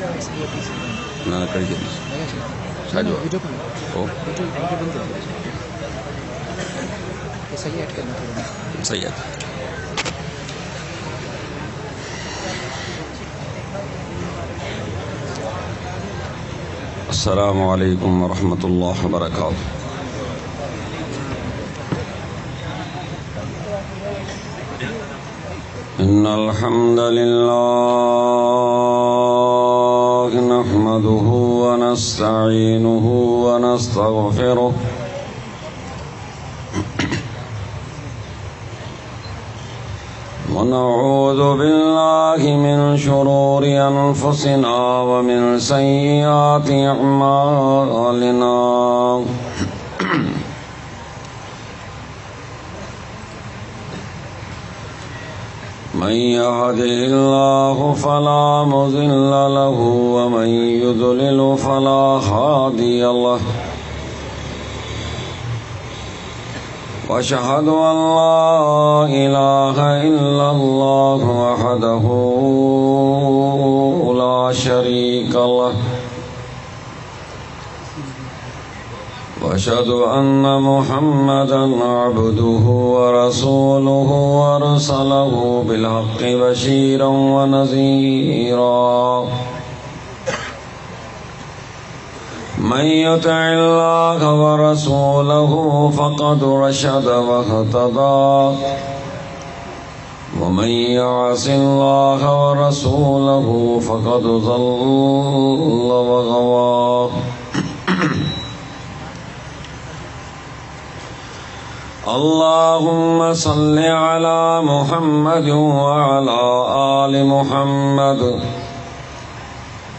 ना कड़ी जल्दी साजो ओ सही है। अस्सलामु अलैकुम वरहमतुल्लाहि वबरकातुहू। इन्नल हम्दलिल्लाह नहमदुहु व नस्तईनुहु व नस्तगफिरुह व नऊज़ु बिल्लाहि मिन शुरूरि अनफुसिना व मिन सय्यिआति अअमालिना। मन यहदिहिल्लाहु फला मुज़िल्ल लहु व मन युज़लिल फला हादिय लहु। वअशहदु अन ला इलाहा इल्लल्लाहु वहदहु ला शरीका लहु। वअशहदु अन्न मुहम्मदन अब्दुहु व रसूलुहु अरसलहु बिलहक्कि बशीरन व नज़ीरा। मन युतिइल्लाह व रसूलहु फ़क़द रशद वहतदा व मन यअसिल्लाह व रसूलहु फ़क़द ज़ल्ल व गवा। अल्लाहुम्मा सल्लि अला मुहम्मद व अला आलि मुहम्मद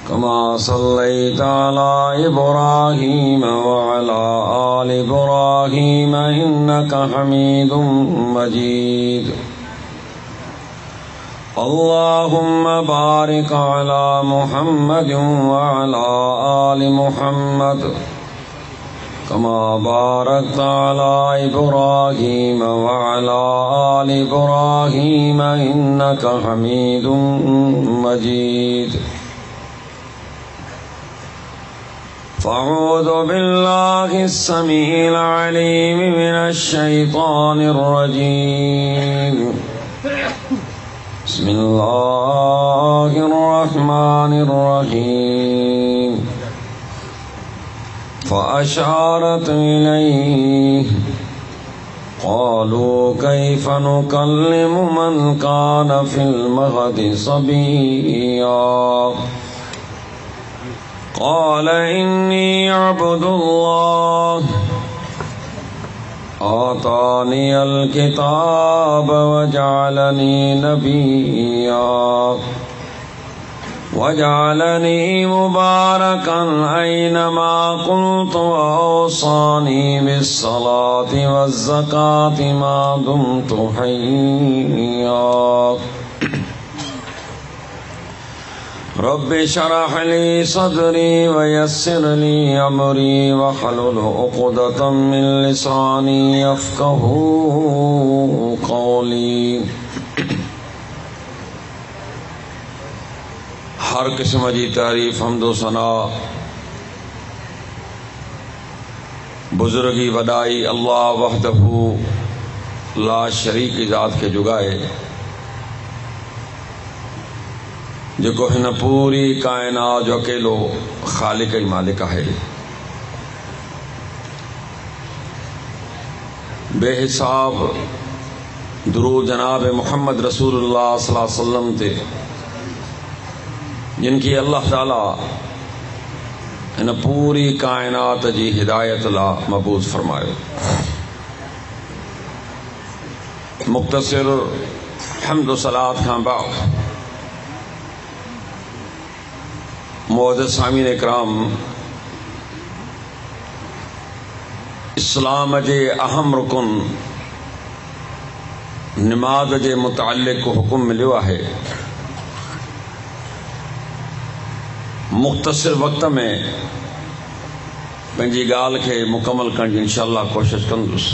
कमा सल्लैता अला इब्राहीम व अला आलि इब्राहीम इन्नका हमीदुम मजीद। अल्लाहुम्मा बारिक अला मुहम्मद व अला आलि मुहम्मद कमा बारकता अला इब्राहीम व अला आलि इब्राहीम इन्नका हमीदुम मजीद। फ़अऊज़ु बिल्लाहि अस्समीइल अलीम मिनश शैतानिर रजीम। बिस्मिल्लाहिर रहमानिर रहीम। फ़अशारत इलैहि क़ालू कैफ़ नुकल्लिमु मन कान फ़िल महदि सबिय्या। क़ाल इन्नी अब्दुल्लाह आतानियल किताब व जअलनी नबिय्या वजअलनी मुबारकन ऐनमा कुन्तु व औसानी बिस्सलाति वज़्ज़काति मा दुम्तु हय्या। रब्बि शरह ली सदरी व यस्सिर ली अमरी वहलुल उक़दतम मिन लिसानी यफ़क़हू क़ौली। हर किस्म जी तारीफ़ हम्दो सना बुजुर्गी वॾाई अल्लाह वहदहू ला शरीक ज़ात खे जुगाए जेको हिन पूरी कायनात जो अकेलो ख़ालिक ऐं मालिक आहे। बेहिसाब दुरूद जनाब मुहम्मद रसूलुल्लाह सल्लल्लाहु अलैहि वसल्लम ते जिनकी अल्लाह ताला इन पूरी कायनात जी हिदायत ला मबूस फरमायो। मुख्तसिर हम्द सलात खां बाद मुअज़्ज़ज़ सामीन इकराम, इस्लाम जे अहम रुकन नमाज जे मुतालिक हुकुम मिलियो आहे। मुख्तसिर वक्त में पंहिंजी ॻाल्हि खे मुकमल करण जी इंशाअल्लाह कोशिश कंदुसि।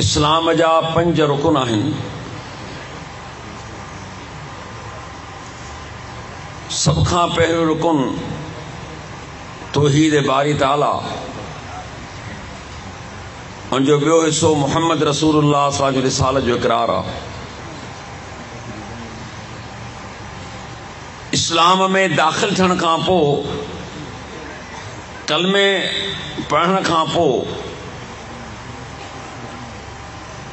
इस्लाम जा 5 रुकन आहिनि। सब खां पहिरियों रुकन तौहीद बारी ताला, उन जो ॿियो हिस्सो मुहम्मद रसूलुल्लाह सल्लल्लाहु अलैहि रिसालत जो इक़रार आहे। इस्लाम में दाख़िल थियण खां पोइ, कलमे पढ़ण खां पोइ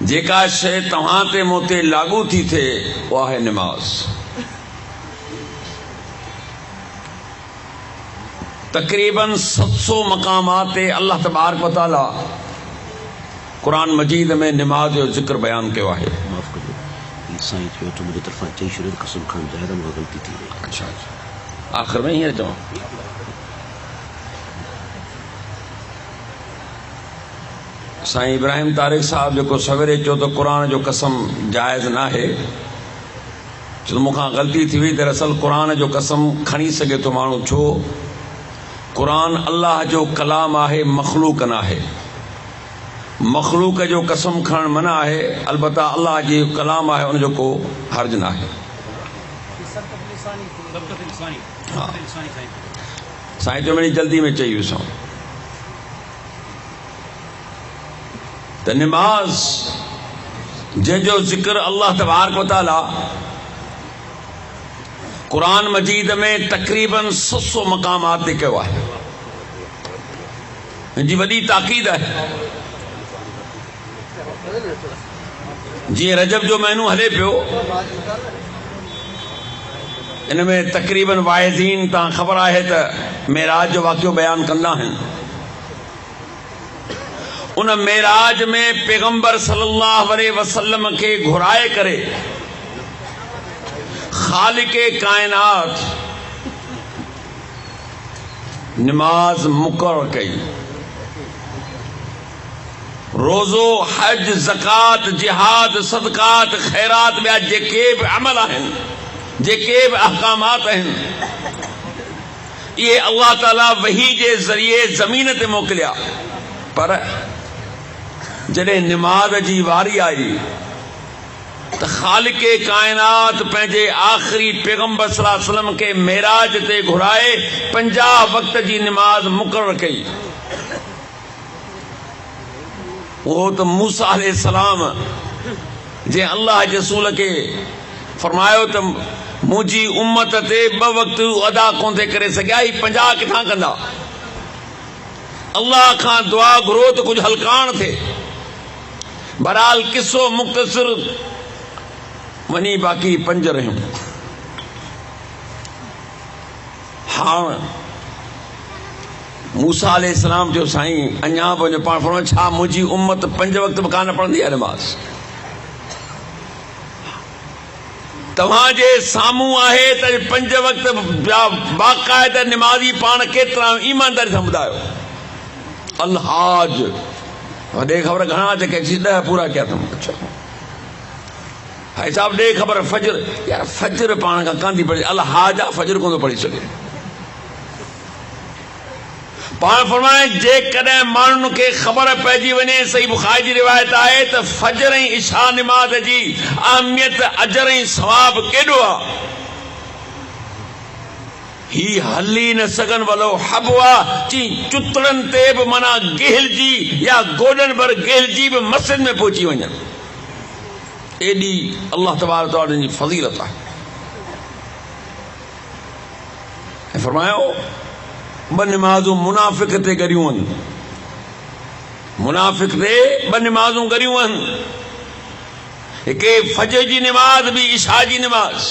जेका शइ तव्हां ते मूं ते लागू थी थिए उहा आहे निमाज़। तक़रीबन 700 मक़ामात ते अल्लाह तबारक व तआला कुरान मजीद में निमाज़ जो ज़िक्र बयान कयो आहे। माफ़ कजो, साईं चयो त मुंहिंजे तरफ़ां चई छॾियो त कसम खान ज़ाहिर मूंखां ग़लती थी वई। अच्छा, आख़िर में हींअर चवां, साईं इब्राहिम तारिक साहब जेको सवेरे चयो त क़ुरान जो कसम जाइज़ न आहे, छो मूंखां ग़लती थी वई। दरअसल क़ुरान जो कसम खणी सघे थो माण्हू, छो क़ुरान अल्लाह जो कलाम आहे, मखलूक न आहे। मखलूक जो कसम खणण मना आहे, अलबत्ता अल्लाह जो कलाम आहे, उनजो को हर्ज न आहे। साईं जो मेरी जल्दी में चई वियुसि त निमाज़ जंहिंजो ज़िक्र अल्लाह तबारक व तआला कुरान मजीद में तक़रीबन 700 मक़ामात ते कयो आहे, हिनजी वॾी ताक़ीद आहे। जीअं रजब जो महीनो हले पियो, इन में तक़रीबन वाइज़ीन तव्हां ख़बर आहे त मेराज जो वाक़ियो बयान कंदा आहिनि। उन मेराज में पैगंबर सल्लल्लाहु अलैहि वसल्लम खे घुराए करे खालिक़े कायनात निमाज मुक़र्रर कई। रोज़ो, हज, ज़कात, जिहाद, सदकात, खैरात, ॿिया जेके बि अमल आहिनि, जेके बि अहकामात आहिनि, इहे अल्लाह ताला वही जे ज़रिए ज़मीन ते मोकिलिया। पर जॾहिं निमाज़ जी वारी आई त खालिक़े कायनात पंहिंजे आख़िरी पैगंबर सल्लल्लाहु अलैहि वसल्लम खे मेराज ते घुराए 50 वक़्त जी निमाज मुक़र्रर कई। वो तो मूसा अलैहिस्सलाम जे अल्लाह जे रसूल के फरमायो त मुंहिंजी उम्मत ते 2 वक़्त अदा कोन थे करे सघिया, 50 किथां कंदा। अल्लाह खां दुआ घुरो त कुछ हलकान थे। बहरहाल किस्सो मुख़्तसर वनी, बाक़ी 5 रहियूं। हाँ, मूसा अलैहिस्सलाम जो साईं अञा बि पाण फरमायो, छा मुंहिंजी उम्मत 5 वक़्त बि कान पढ़ंदी आहे नमाज़? तव्हांजे साम्हूं आहे त 5 वक़्त बाक़ायदा निमाज़ी पाण केतिरा ईमानदारी सां ॿुधायो। अलहाज ॾे ख़बर घणा जेके 10 पूरा कया अथऊं। अच्छा भाई साहब ॾे ख़बर फजर, यार फजर पाण खां कान थी पढ़े, अलहाज आहे, फजर कोन थो पढ़ी सघे। पाण फरमाए जेकॾहिं माण्हुनि खे ख़बर पइजी वञे, सही बुखारी जी रिवायत आहे त फजर ऐं इशा निमाज़ जी अहमियत, अजर ऐं सवाब केॾो आहे, ही हली न सघनि भलो हबवा ची चुतड़नि ते बि माना गहलजी या गोॾनि भर गहलजी बि मस्जिद में पहुची वञनि। एॾी अल्लाह तबारक व तआला जी फज़ीलत आहे। ऐं फरमायो 2 निमाज़ूं मुनाफ़िक़ ते ॻरियूं आहिनि, मुनाफ़िक़ ते 2 निमाज़ूं ॻरियूं आहिनि। हिकु फजर जी निमाज़, ॿी इशा जी निमाज़।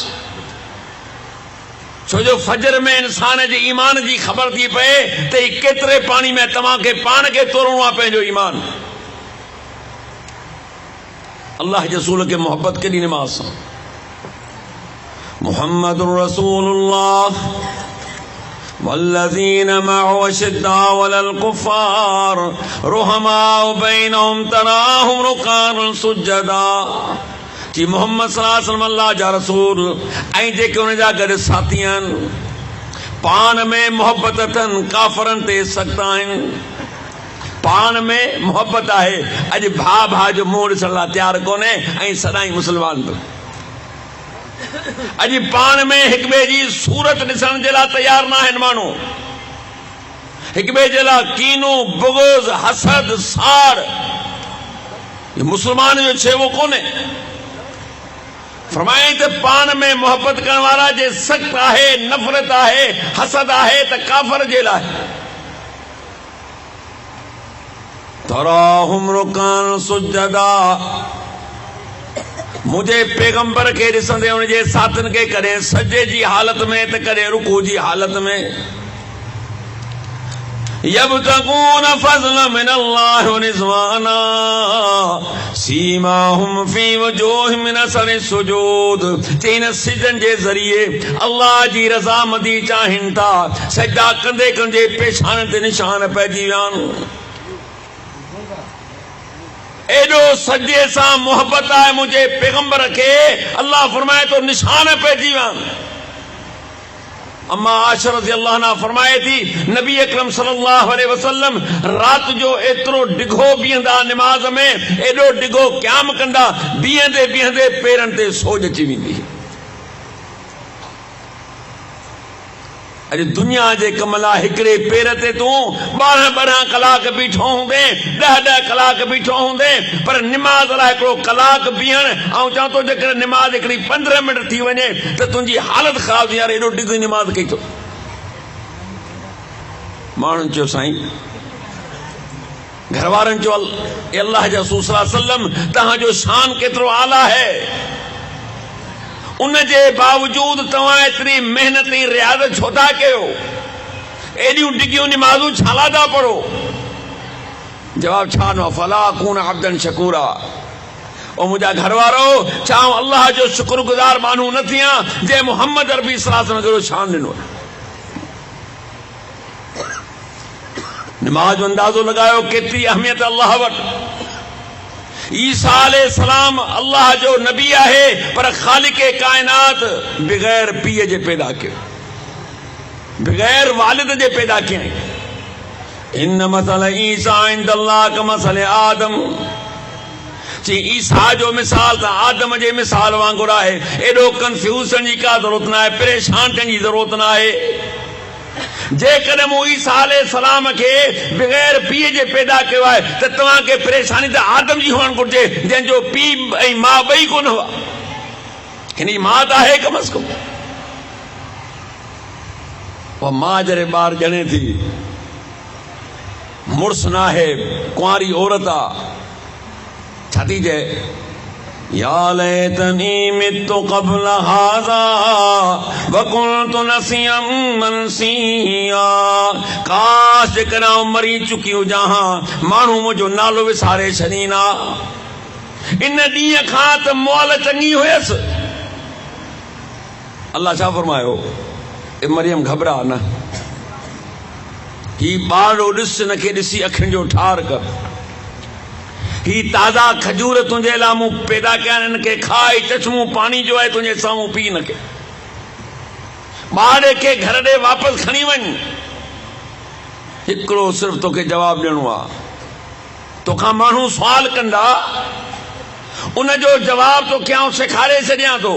छो जो फजर में इंसान जे ईमान जी ख़बर थी पए त ही केतिरे पाणी में तव्हांखे पाण खे तोड़णो आहे पंहिंजो ईमान। अल्लाह जे रसूल खे मोहब्बत केॾी निमाज़ सां। मुहम्मदुर रसूलुल्लाह वल्लज़ीन मअहु अशिद्दाउ अलल कुफ़ार रुहमाउ बैनहुम तराहुम रुकान सुज्जदा। जी मोहम्मद सल्लल्लाहु अलैहि वसल्लम अल्लाह जा रसूल ऐं जेके उन जा गॾु साथी आहिनि, पाण में मोहब्बत अथनि, काफ़रनि ते सख़्त आहिनि। पान में मोहब्बत है। अज भा भा जो मुंह ॾिसण लाइ तैयार कोन्हे ऐं सदाई मुसलमान बि। अज पान में हिक ॿिए जी सूरत ॾिसण जे लाइ तैयार न आहिनि माण्हू। हिक ॿिए जे लाइ कीनो बुग़्ज़ हसद सार ये मुसलमान जो छेवो कोन्हे। फरमाए त पान में मोहब्बत करण वारा जे सख्त आहे, नफ़रत आहे, हसद आहे त काफ़र जे लाइ। तराहुम रुकान सुजदा, मुझे पैगंबर के ॾिसंदे उनजे साथन के कॾहिं सजे जी हालत में त कॾहिं रुकू जी हालत में। यब्तगून फज़लन मिनल्लाहि व रिज़वाना सीमाहुम फी वजूहिहिम मिन असरि सुजूद। चईन सिजन जे ज़रिए अल्लाह जी रज़ामंदी चाहिनि था। सजदा कंदे कंदे पेशान ते निशान पइजी विया आहिनि। एडो सजे सां मोहब्बत आहे मुझे पैगंबर के। अल्लाह फरमाए तो निशान पइजी विया आहिनि। अम्मा आयशा रज़ी अल्लाह अन्हा फरमाए थी नबी अकरम सल्लल्लाहु अलैहि वसल्लम रात जो एतिरो डिघो बीहंदा निमाज में, एडो डिघो क़याम कंदा, बीहंदे बीहंदे पेरनि ते सोज अची वेंदी। अॼु दुनिया जे कम लाइ हिकिड़े पेर ते तूं 12-12 कलाक बीठो हूंदे, 10-10 कलाक बीठो हूंदे, पर निमाज़ लाइ हिकिड़ो कलाक बीहण ऐं चवां थो जेकर निमाज़ हिकिड़ी 15 मिंट थी वञे त तुंहिंजी हालत ख़राब थी। यार एॾो डिघी निमाज़ कई थो। माण्हुनि चयो साईं, घर वारनि चयो अल्लाह जा रसूल सल्लल्लाहु अलैहि वसल्लम तव्हांजो शान केतिरो आला है, उन जे बावजूद तव्हां एतिरी मेहनत ऐं रियाज़त छो था कयो, एॾियूं डिघियूं निमाज़ूं छा लाइ था पढ़ो? जवाब छा न, फला अकून अब्दन शकूरा। ओ मुंहिंजा घर वारो, छा अल्लाह जो शुक्रगुज़ार माण्हू न थियां जंहिं मोहम्मद अरबी सल्लल्लाहु अलैहि वसल्लम जो शान ॾिनो। निमाज़ जो अंदाज़ो लगायो केतिरी अहमियत अल्लाह वटि। ईसा अलैहिस्सलाम अल्लाह जो नबी आहे, पर ख़ालिक़े कायनात बग़ैर पीउ जे पैदा कयो, बग़ैर वालिद जे पैदा कयईं। इन मसल ईसा इंदल्लाह कमसल आदम। चई ईसा जो मिसाल त आदम जे मिसाल वांगुरु आहे। एॾो कंफ्यूज़न जी का ज़रूरत न आहे, परेशान थियण जी ज़रूरत न आहे। जेकॾहिं मूं ईसा अलैहिस्सलाम खे बग़ैर पीउ जे पैदा कयो आहे त तव्हांखे परेशानी त आदम जी हुअणु घुरिजे जंहिंजो पीउ ऐं माउ ॿई कोन हुआ। हिन जी माउ त आहे कम अज़ कम। उहा माउ जॾहिं ॿार ॼणे थी, मुड़ुसु न आहे, कुंवारी औरत आहे, छा थी चए? या लैतनी मितु क़ब्ल हाज़ा व कुन्तु नसियम मनसिया। काश जेकॾहिं मरी चुकी हुजां हा, माण्हू मुंहिंजो नालो विसारे छॾींदा। इन ॾींहं खां त मुअल चङी हुयसि। अल्लाह छा फरमायो? ए मरियम घबरा न, ही ॿारो ॾिस, हिनखे ॾिसी अखियुनि जो ठार कर। ही ताज़ा खजूर तुंहिंजे लाइ मूं पैदा कया आहिनि, इनखे खाए, चश्मो पानी जो आहे तुंहिंजे साम्हूं पी न के। ॿार खे घर ॾे वापसि खणी वञ। हिकिड़ो सिर्फ़ु तोखे जवाबु ॾियणो आहे। तोखां माण्हू सुवाल कंदा, उनजो जवाबु तोखे आउं सेखारे छॾियां थो।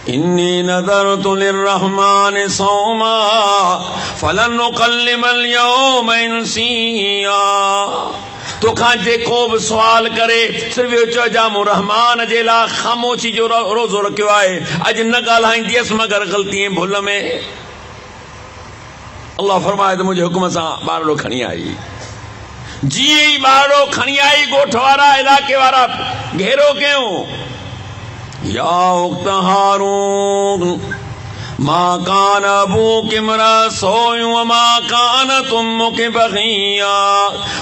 इन्नी नज़रतु लिर्रहमानि सौमा फलन नुकल्लिमल यौम इंसिया। तोखां जेको बि सुवाल करे सिर्फ़ इहो चइजां मूं रहमान जे लाइ ख़ामोशी जो रोज़ो रखियो आहे, अॼु न ॻाल्हाईंदीअसि मगर ग़लती ऐं भुल में। अल्लाह फरमाए त मुंहिंजे हुकुम सां ॿारड़ो खणी आई। जीअं ई ॿारड़ो खणी आई, ॻोठ वारा इलाइक़े वारा घेरो कयूं। या उख्त हारून मा कान अबूक इम्रा सौअ व मा कानत उम्मुक बग़िया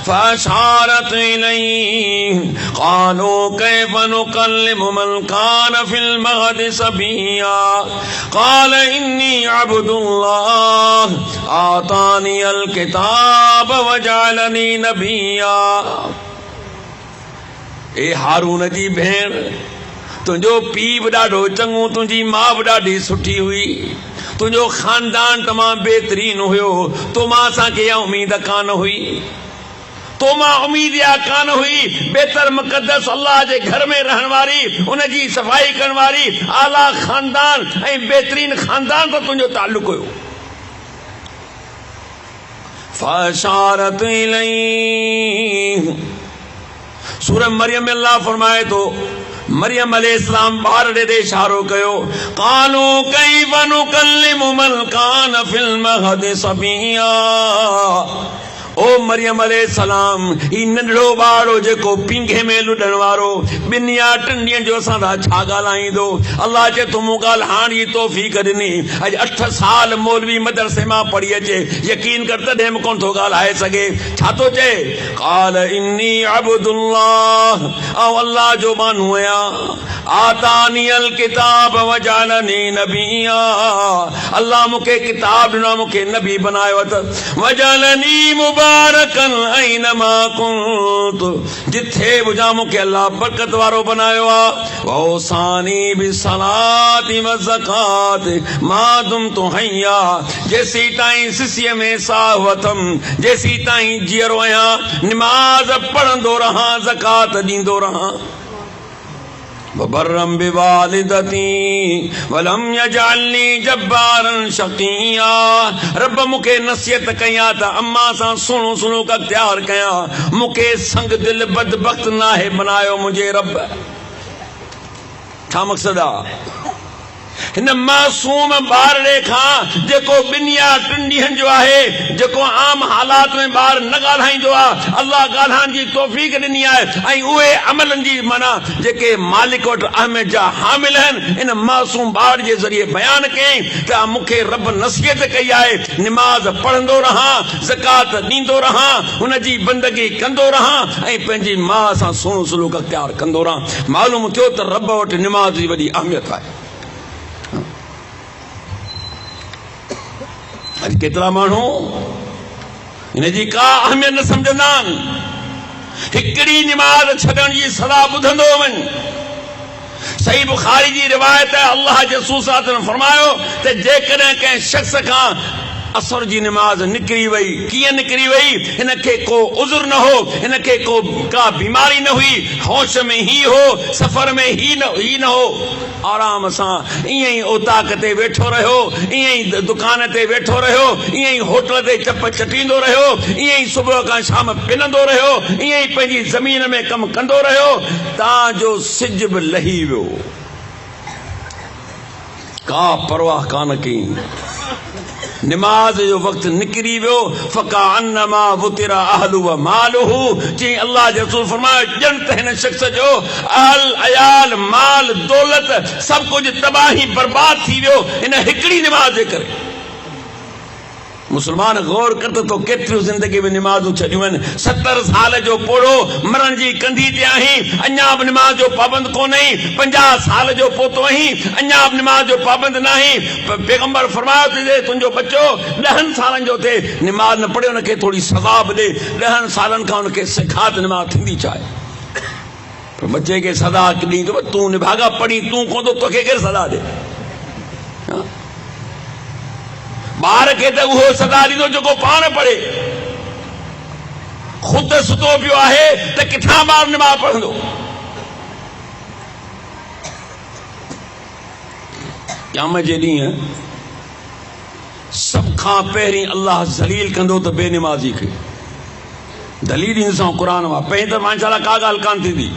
फअशारत इलैहि क़ालू कैफ़ नुकल्लिमु मन कान फिल महदि सबिया क़ाल इन्नी अब्दुल्लाह आतानियल किताब व जअलनी नबिया। ए हारून जी भेण, तुंहिंजो पीउ बि ॾाढो चङो, तुंहिंजी माउ बि ॾाढी सुठी हुई, तुंहिंजो ख़ानदान तमामु बहितरीन हुयो, तो मां असांखे इहा उमीद कान हुई। तो मां उम्मीद या कान हुई बेहतर मुक़द्दस अल्लाह जे घर में रहण वारी उनजी सफ़ाई करण वारी आला खानदान ऐं बेहतरीन खानदान सां तुंहिंजो ताल्लुक़ हुयो। फ़अशारत इलैहि सूरह मरियम में अल्लाह फरमाए तो मरियम अलैहिस्सलाम ॿार ॾे इशारो कयो क़ालू कैफ़ नुकल्लिमु मन कान फ़िल महदि सबिया। ओ मरियम अलैहिस्सलाम ही नंढड़ो ॿार हो जेको पींघे में लुॾण वारो ॿिनि या टिनि ॾींहंनि जो असां सां छा ॻाल्हाईंदो। अल्लाह चए तो मूं ॻाल्हाइण जी तौफ़ीक़ ॾिनी। अॼु 8 साल मौलवी मदरसे मां पढ़ी अचे यकीन कर तॾहिं बि कोन थो ॻाल्हाए सघे। छा थो चए क़ाल इन्नी अब्दुल्लाह ऐं अल्लाह जो माण्हू आहियां आतानियल किताब वजालनी नबिया। अल्लाह मूंखे किताब ॾिनो मूंखे नबी बनायो अथसि वजालनी मुबारकन ऐनमा कुंतु जिथे बुझा मूंखे अल्लाह बरकत वारो बनायो आहे। वौसानी बिसलाति व ज़कात मा दुमतु हय्या जेसी ताईं सिसीअ में साह वठम जेसी ताईं जीअरो आहियां निमाज़ पढ़ंदो रहां ज़कात ॾींदो रहां। वबर्रम बिवालिदती वलम यजअलनी जब्बारन शकिया। रब मूंखे नसीहत कया त अम्मा सां सुहिणो सलूक अख्तियार कया मूंखे संग दिल बदबख्त नाहे बनायो मुंहिंजे रब। छा मक़सद आहे हिन मासूम ॿार ॾे खां जेको 2 या 3 ॾींहंनि जो आहे जेको आम हालात में ॿार न ॻाल्हाईंदो आहे अल्लाह ॻाल्हाइण जी तौफ़ीक़ ॾिनी आहे ऐं उहे अमलनि जी माना जेके मालिक वटि अहमियत जा हामिल आहिनि इन मासूम ॿार जे ज़रिए बयानु कयईं त मूंखे रब नसीहत कई आहे निमाज़ पढ़ंदो रहां ज़कात ॾींदो रहां हुनजी बंदगी कंदो रहां ऐं पंहिंजी माउ सां सुहिणो सलूक अख्तियार कंदो रहां। मालूम थियो त रब वटि निमाज़ जी वॾी अहमियत आहे। अॼु केतिरा माण्हू हिनजी का अहमियत न सम्झंदा आहिनि। हिकिड़ी निमाज़ छॾण जी सलाह ॿुधंदो वञ। सही बुखारी जी रिवायत है अल्लाह जे रसूल सल्लल्लाहु अलैहि वसल्लम फरमायो त जेकॾहिं कंहिं शख़्स खां असर जी निमाज़ निकिरी वई कीअं निकिरी वई हिनखे को उज़ुर न हो हिनखे का बीमारी न हुई होश में ही हो सफ़र में ही न हो आराम सां ईअं ई ओताक ते वेठो रहियो ईअं ई दुकान ते वेठो रहियो ईअं ई होटल ते चप चटींदो रहियो ईअं ई सुबुह खां शाम पिनंदो रहियो ईअं ई पंहिंजी ज़मीन में कमु कंदो रहियो तव्हांजो सिज बि लही वियो का परवाह कान कई। निमाज़ जो वक़्तु निकिरी वियो फ़का अन्नमा वुतिरा अहलु व मालुहु जी अल्लाह जो रसूल फरमायो ॼण त हिन शख़्स जो अहल अयाल माल दौलत सभु कुझु तबाही बर्बाद थी वियो हिन हिकिड़ी निमाज़ जे करे। मुसलमान गौर कर तो केतिरियूं ज़िंदगी में निमाज़ूं छॾियूं आहिनि। 70 साल जो पोड़ो मरण जी कंधी ते आहीं अञा बि निमाज़ जो पाबंद कोन आहीं। 50 साल जो पोतो आहीं अञा बि निमाज़ जो पाबंद न आहीं। पैगंबर फरमायो त तुंहिंजो बच्चो 10 सालनि जो थिए निमाज़ न पढ़े हुनखे थोरी सज़ा बि ॾे 10 सालनि खां हुनखे सिखा त निमाज़ थींदी छा आहे। पर बच्चे खे सज़ा ॾींदो तूं निभागा पढ़ी तूं कोन थो तोखे केरु सज़ा ॾे। ॿार खे त उहो सज़ा ॾींदो जेको पाण पढ़े ख़ुदि सुतो पियो आहे त किथां ॿार निमाज़ पढ़ंदो। क़यामत जे ॾींहुं सभ खां पहिरीं अल्लाह ज़लील कंदो त बेनिमाज़ी खे दलील ॾींदोसां क़ुर मां पहिरीं त माशाअल्लाह का ॻाल्हि कान थींदी।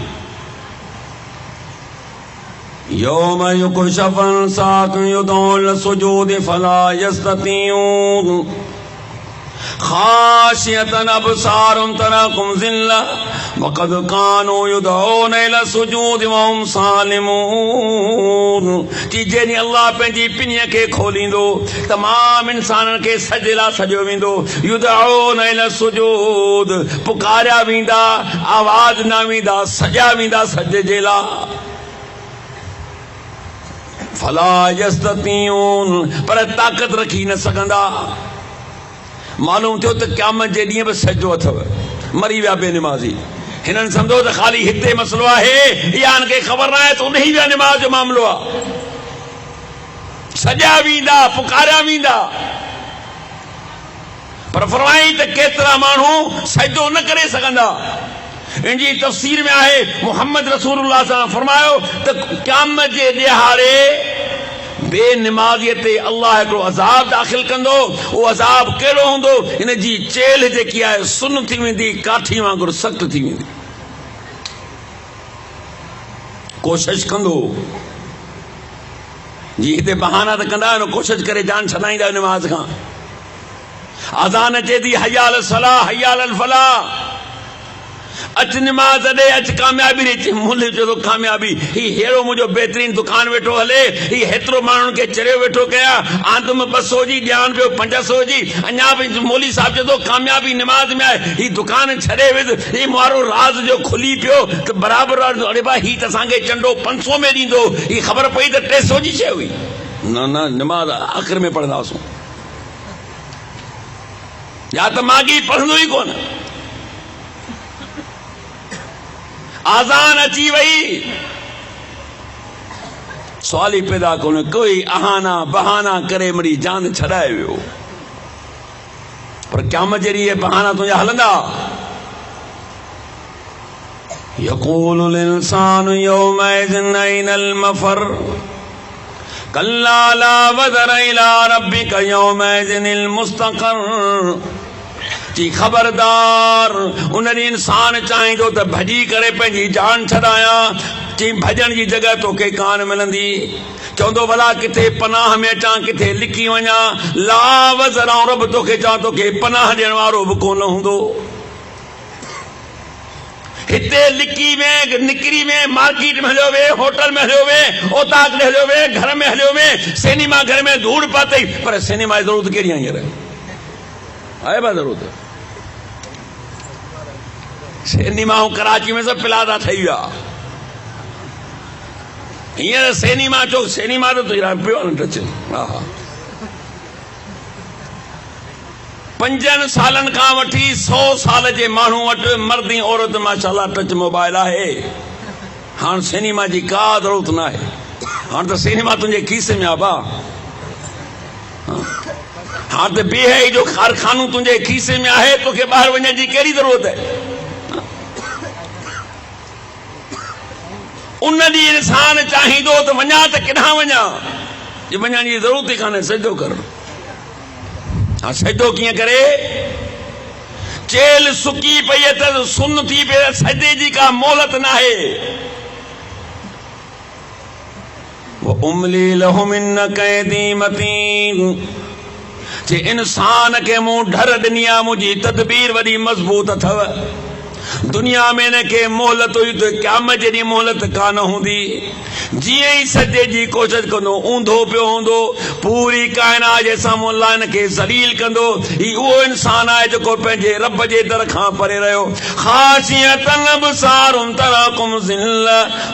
यौम युकशफन साक युदौल सुजूद फला यस्ततीऊन खाशियतन अबसारुम तराकुम ज़िल्ला वक़द कानू युदऊन इला सुजूद व हुम सालिमून। कि जेॾी अल्लाह पंहिंजी पिनीअ खे खोलींदो तमाम इंसाननि खे सजदे लाइ सॼो वेंदो युदऊन इला सुजूद पुकारिया वेंदा आवाज़ न वेंदा सॼा वेंदा सजदे जे लाइ फला यस्ततीऊन पर ताक़त रखी न सघंदा। मालूम थियो त क़यामत जे ॾींहुं बि सजदो अथव मरी विया बेनिमाज़ी। हिननि सम्झो त ख़ाली हिते मसलो आहे इहा हिनखे ख़बर न आहे त उन ई विया निमाज़ जो मामिलो आहे। सॼा वेंदा पुकारिया वेंदा पर फरमाई त केतिरा माण्हू सजदो न करे सघंदा। इनजी तफ़सीर में आहे मुहम्मद रसूलुल्लाह सां फरमायो त क़यामत जे ॾिहाड़े बेनिमाज़ीअ ते अल्लाह हिकिड़ो अज़ाब दाख़िल कंदो। उहो अज़ाब कहिड़ो हूंदो? हिन जी चेल जेकी आहे सुन थी वेंदी, काठी वांगुरु सख़्तु थी वेंदी। कोशिश कंदो जी, हिते बहाना त कंदा आहिनि, कोशिश करे जान छॾाईंदा आहियो निमाज़ खां। अज़ान अचे थी हय्या अल सलाह हय्या अल फलाह, अच निमाज़ ॾे, अच कामयाबी ॾे। चई मुल्ह चयो थो कामयाबी ही हेड़ो मुंहिंजो बहितरीन दुकान वेठो हले, ही हेतिरो माण्हुनि खे चरियो वेठो कयां, आंदि में 200 जी ॾियान पियो 500 जी, अञा बि मौली साहिब चए थो कामयाबी निमाज़ में आहे। ही दुकान छॾे विझ, ही मुआरो राज़ जो खुली पियो त बराबरि। अरे भाई ही त असांखे चंडो 500 में ॾींदो, ही ख़बर पई त 300 जी शइ हुई। न निमाज़ आख़िर में पढ़ंदासीं, या त मागी पढ़ंदो ई कोन। आज़ान अची वई, सवाल ही पैदा कोन्हे, कोई आहाना बहाना करे मरी जान छॾाए वियो। पर क़यामत जे ॾींहुं बहाना तुंहिंजा हलंदा। यक़ूलुल इंसानु यौमइज़िन अइनल मफ़र कल्ला ला वज़र इला रब्बिका यौमइज़िनिल मुस्तक़र। जी खबरदार, उन ॾींहुं इंसान चाहींदो त भॼी करे पंहिंजी जान छॾाया। चई भॼण जी जॻह तोखे कान मिलंदी। चवंदो भला किथे पनाह में अचां, किथे लिकी वञा। ला वज़र, ऐं रब तोखे चवां तोखे पनाह ॾियण वारो बि कोन हूंदो। हिते लिकी में, निकिरी में, मार्केट में हलियो वे, होटल में हलियो वे, ओताक में हलियो वे, घर में हलियो वे, सिनेमा घर में धूड़ पातई। पर सिनेमा जी ज़रूरत कहिड़ी आहे? हींअर आहे बा ज़रूरत? सिनेमा कराची में सब प्लाज़ा ठही विया। हींअर सिनेमा चो सिनेमा तो पियो न टच। हा 5 सालनि खां वठी 100 साल जे माण्हू वटि मर्द ऐं औरत माशाअल्लाह टच मोबाइल आहे। हाणे सिनेमा जी का ज़रूरत न आहे। हाणे त सिनेमा तुंहिंजे खीसे में आहे बा। हाणे त बेहई जो कारखानो तुंहिंजे खीसे में आहे, तोखे ॿाहिरि वञण जी कहिड़ी ज़रूरत आहे? उन ॾींहुं इंसान चाहींदो त वञा त किथां वञा? जे वञण जी ज़रूरत ई कान्हे, सजदो कर। हा सजदो कीअं करे? चेल सुकी पई त सुन थी पई, सजदे जी का मोहलत न आहे। उमली लहुम इन कैदी मतीन। जे इंसान के मूं डर ॾिनी आहे, मुंहिंजी तदबीर वॾी मज़बूत अथव। दुनिया में न के मोहलत हुई तो क़यामत जे ॾींहुं मोहलत कान हूंदी। जीअं ई सजे जी कोशिश कंदो, ऊंधो पियो हूंदो, पूरी काइनात जे साम्हूं अल्लाह हिन खे ज़लील कंदो। ही उहो इंसान आहे जेको पंहिंजे रब जे दर खां परे रहियो। ख़ाशियतन अबसारुम तराकुम ज़िल्ल